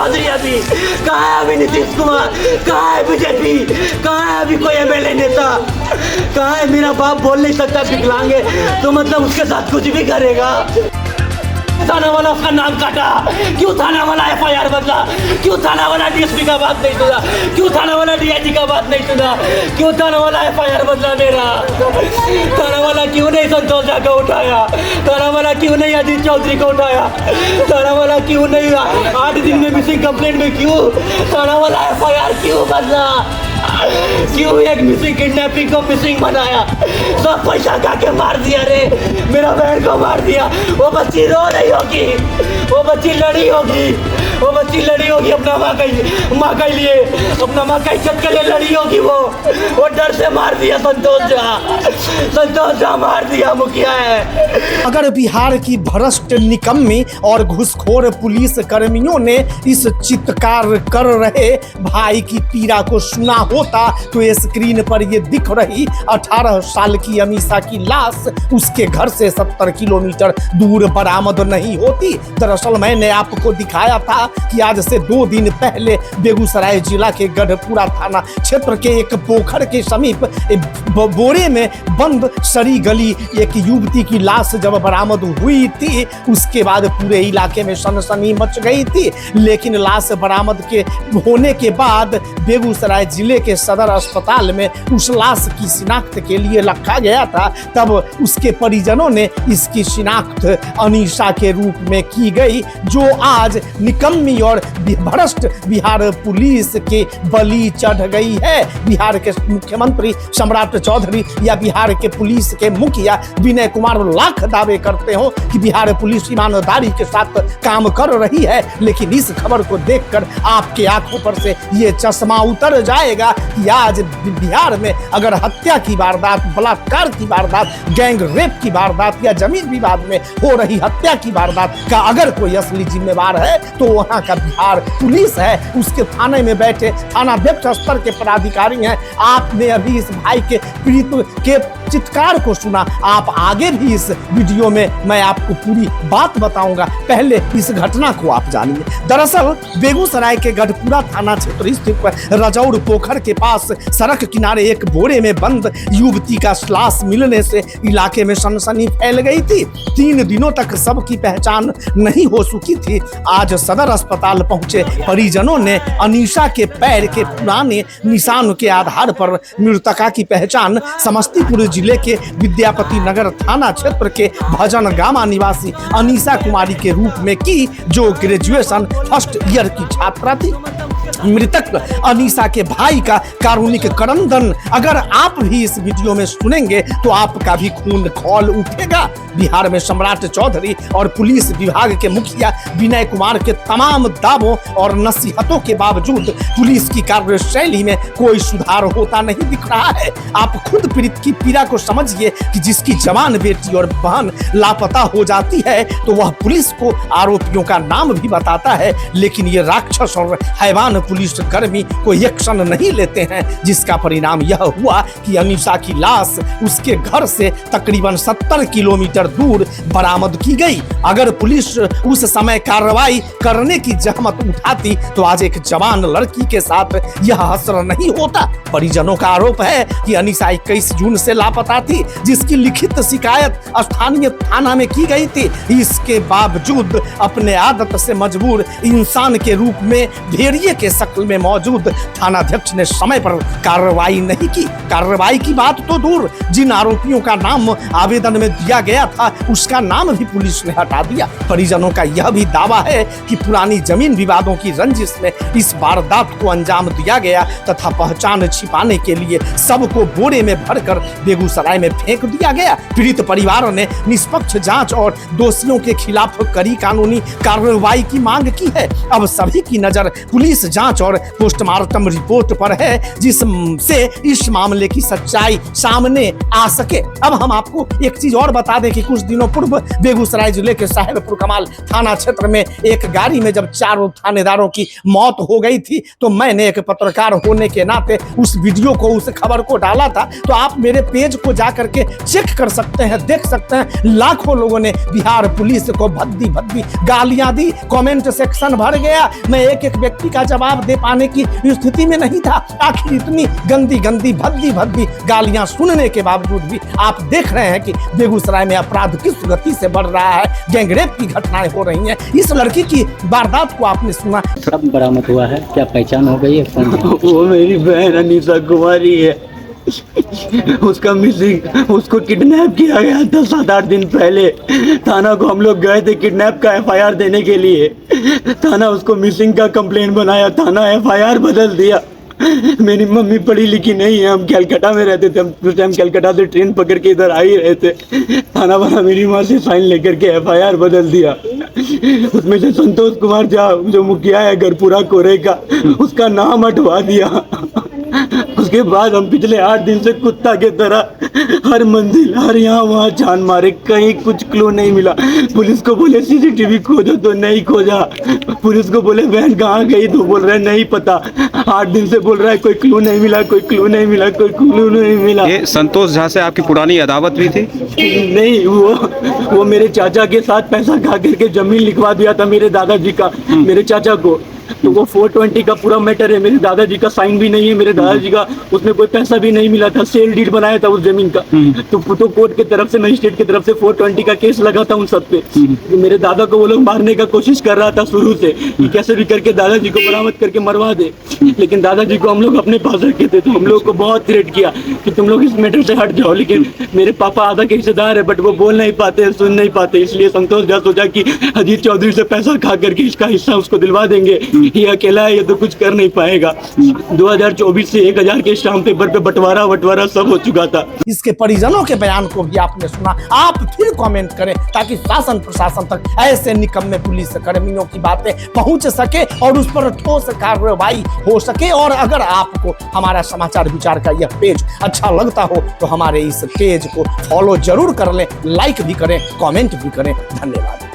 चौधरी अभी कहाँ है? अभी नीतीश कुमार कहाँ है? बीजेपी कहाँ है? अभी कोई एमएलए नेता कहाँ है? मेरा बाप बोल नहीं सकता, विकलांग है, तो मतलब उसके साथ कुछ भी करेगा। थाना वाला उसका नाम काटा, क्यों थाना वाला एफआईआर बदला? क्यों थाना वाला डीएसपी का बात नहीं सुना? क्यों थाना वाला डीआईजी का बात नहीं सुना? क्यों थाना वाला एफआईआर बदला मेरा? थाना वाला क्यों नहीं संतोष झा को उठाया? थाना वाला क्यों नहीं अजीत चौधरी को उठाया? थाना वाला क्यों नहीं 8 दिन में मिसिंग कंप्लेंट में क्यों थाना वाला एफआईआर क्यों बदला? क्यों एक मिसिंग किडनैपिंग को मिसिंग बनाया? सब पैसा खा के मार दिया रे, मेरा बहन को मार दिया। वो बच्ची रो रही होगी, वो बच्ची लड़ी होगी, वो बच्ची लड़ी होगी अपना माँ के लिए, अपना माँ का इज्जत के लिए लड़ी होगी। वो डर से मार दिया संतोष झा मार दिया, मुखिया है। अगर बिहार की भ्रष्ट निकम्मी और घुसखोर पुलिस कर्मियों ने इस चित्कार कर रहे भाई की पीड़ा को सुना होता तो स्क्रीन पर ये दिख रही 18 साल की अनीसा की लाश उसके घर से 70 किलोमीटर दूर बरामद नहीं होती। दरअसल मैंने आपको दिखाया था कि आज से 2 दिन पहले बेगूसराय जिला के गढ़पुरा थाना क्षेत्र के एक पोखर के समीप बोरे में बंद सड़ी गली एक युवती की लाश जब बरामद हुई थी, उसके बाद पूरे इलाके में सनसनी मच गई थी। लेकिन लाश बरामद के होने के बाद बेगूसराय जिले के सदर अस्पताल में उस लाश की शिनाख्त के लिए रखा गया था। तब उसके परिजनों ने इसकी शिनाख्त अनीसा के रूप में की गई, जो आज निकम्मी और भ्रष्ट बिहार पुलिस के बलि चढ़ गई है। बिहार के मुख्यमंत्री सम्राट चौधरी या बिहार के पुलिस के मुखिया विनय कुमार लाख दावे करते हो कि बिहार पुलिस ईमानदारी के साथ काम कर रही है, लेकिन इस खबर को देखकर आपके आंखों पर से ये चश्मा उतर जाएगा कि आज बिहार में अगर हत्या की वारदात, बलात्कार की वारदात, गैंग रेप की वारदात या जमीन विवाद में हो रही हत्या की वारदात का अगर कोई असली जिम्मेवार है तो वहां का बिहार पुलिस है। उसके थाने में बैठे थानाध्यक्ष स्तर के पदाधिकारी हैं। आपने अभी इस भाई के पीड़ित के चित्कार को सुना। आप आगे भी इस वीडियो में मैं आपको पूरी बात बताऊंगा, पहले इस घटना को आप जानिए। दरअसल बेगूसराय के गढ़पुरा थाना क्षेत्र स्थित रजौड़ पोखर के पास सड़क किनारे एक बोरे में बंद युवती का लाश मिलने से इलाके में सनसनी फैल गई थी। 3 दिनों तक सबकी पहचान नहीं हो सकी थी। आज सदर अस्पताल पहुंचे परिजनों ने अनीसा के पैर के पुराने निशान के आधार पर मृतका की पहचान समस्तीपुर जिले के विद्यापति नगर थाना क्षेत्र के भजन गामा निवासी अनीसा कुमारी के रूप में की, जो ग्रेजुएशन फर्स्ट ईयर की छात्रा थी। मृतक अनीसा के भाई का कारुणिक क्रंदन अगर आप भी इस वीडियो में सुनेंगे तो आपका भी खून खौल उठेगा। बिहार में सम्राट चौधरी और पुलिस विभाग के मुखिया विनय कुमार के तमाम दावों और नसीहतों के बावजूद पुलिस की कार्यशैली में कोई सुधार होता नहीं दिख रहा है। आप खुद पीड़ित की पीड़ा को समझिए कि जिसकी जवान बेटी और बहन लापता हो जाती है तो वह पुलिस को आरोपियों का नाम भी बताता है, लेकिन ये राक्षस और हैवान पुलिस कर्मी कोई एक्शन नहीं लेते हैं, जिसका परिणाम यह हुआ कि अनीसा की लाश उसके घर से तकरीबन 70 किलोमीटर दूर बरामद की गई। अगर पुलिस उस समय कार्रवाई करने की जहमत उठाती तो आज एक जवान लड़की के साथ यह हश्र नहीं होता। परिजनों का आरोप है कि अनीसा 21 जून से लापता थी, जिसकी लिखित शिकायत स्थानीय थाना में की गई थी। इसके बावजूद अपने आदत से मजबूर इंसान के रूप में भेड़िए के शक्ल में मौजूद थानाध्यक्ष ने समय पर कार्रवाई नहीं की। कार्रवाई की बात तो दूर, जिन आरोपियों का नाम आवेदन में दिया गया था उसका नाम भी पुलिस ने हटा दिया। परिजनों का यह भी दावा है कि पुरानी जमीन विवादों की रंजिश में इस वारदात को अंजाम दिया गया तथा पहचान छिपाने के लिए सबको बोरे में भरकर बेगूसराय में फेंक दिया गया। पीड़ित परिवार ने निष्पक्ष जांच और दोषियों के खिलाफ कड़ी कानूनी कार्रवाई की मांग की है। अब सभी की नजर पुलिस जांच और पोस्टमार्टम रिपोर्ट पर है, जिससे इस मामले की सच्चाई सामने आ सके। अब हम आपको एक चीज और बता दें कि कुछ दिनों पूर्व बेगूसराय जिले के साहेबपुर कमाल थाना क्षेत्र में एक गाड़ी में जब 4 थानेदारों की मौत हो गई थी, तो मैंने एक पत्रकार होने के नाते उस वीडियो को, उस खबर को डाला था। तो आप मेरे पेज को जाकर के चेक कर सकते हैं, देख सकते हैं। लाखों लोगों ने बिहार पुलिस को भद्दी भद्दी गालियां दी, कमेंट सेक्शन भर गया। मैं एक एक व्यक्ति का जवाब दे पाने की स्थिति में नहीं था। आखिर इतनी गंदी गंदी भद्दी भद्दी गालियां सुनने के बावजूद भी आप देख रहे हैं कि बेगूसराय में अपराध किस गति से बढ़ रहा है, गैंगरेप की घटनाएं हो रही हैं। इस लड़की की वारदात को आपने सुना, सब बरामद हुआ है, क्या पहचान हो गई है? वो मेरी बहन अनीसा कुमारी है। उसका मिसिंग, उसको किडनैप किया गया था 7-8 दिन पहले। थाना को हम लोग गए थे किडनैप का FIR देने के लिए। थाना उसको मिसिंग का कंप्लेंट बनाया, थाना FIR बदल दिया। मेरी मम्मी पढ़ी लिखी नहीं है, हम कलकत्ता में रहते थे। हम उस टाइम कलकत्ता से ट्रेन पकड़ के इधर आ ही रहे थे। थाना वाला मेरी माँ से साइन लेकर के FIR बदल दिया। उसमें से संतोष कुमार झा जो मुखिया है गरपुरा कोरे का, उसका नाम हटवा दिया। उसके बाद हम पिछले 8 दिन से कुत्ता के तरह हर मंजिल, हर यहाँ वहाँ छान मारे, कहीं कुछ क्लू नहीं मिला। पुलिस को बोले CCTV खोजो तो नहीं खोजा। पुलिस को बोले बहन कहाँ गई तो बोल रहे नहीं पता। 8 दिन से बोल रहा है कोई क्लू नहीं मिला, कोई क्लू नहीं मिला, कोई क्लू नहीं मिला। ये संतोष झा से आपकी पुरानी अदावत भी थी? नहीं, वो मेरे चाचा के साथ पैसा खा करके जमीन लिखवा दिया था मेरे दादाजी का, मेरे चाचा को। तो वो 420 का पूरा मैटर है। मेरे दादाजी का साइन भी नहीं है, मेरे दादाजी का उसमें कोई पैसा भी नहीं मिला था। सेल डीड बनाया था उस जमीन का। तो कोर्ट की तरफ से, मजिस्ट्रेट की तरफ से 420 का केस लगा था उन सब पे। तो मेरे दादा को वो लोग मारने का कोशिश कर रहा था शुरू से कि कैसे भी करके दादाजी को बरामद करके मरवा दे। लेकिन दादाजी को हम लोग अपने पास रखे थे, तो हम लोग को बहुत थ्रेट किया कि तुम लोग इस मैटर से हट जाओ। लेकिन मेरे पापा आधा के हिस्सेदार है, बट वो बोल नहीं पाते, सुन नहीं पाते। इसलिए संतोष झा सोचा कि अजीत चौधरी से पैसा खा करके इसका हिस्सा उसको दिलवा देंगे। ये अकेला है, ये तो कुछ कर नहीं पाएगा। 2024 से 1000 के स्टाम्प पेपर पे बंटवारा सब हो चुका था। इसके परिजनों के बयान को भी आपने सुना। आप फिर कमेंट करें ताकि शासन प्रशासन तक ऐसे निकम्मे पुलिस कर्मियों की बातें पहुंच सके और उस पर ठोस कार्रवाई हो सके। और अगर आपको हमारा समाचार विचार का यह पेज अच्छा लगता हो तो हमारे इस पेज को फॉलो जरूर कर लें, लाइक भी करें, कमेंट भी करें। धन्यवाद।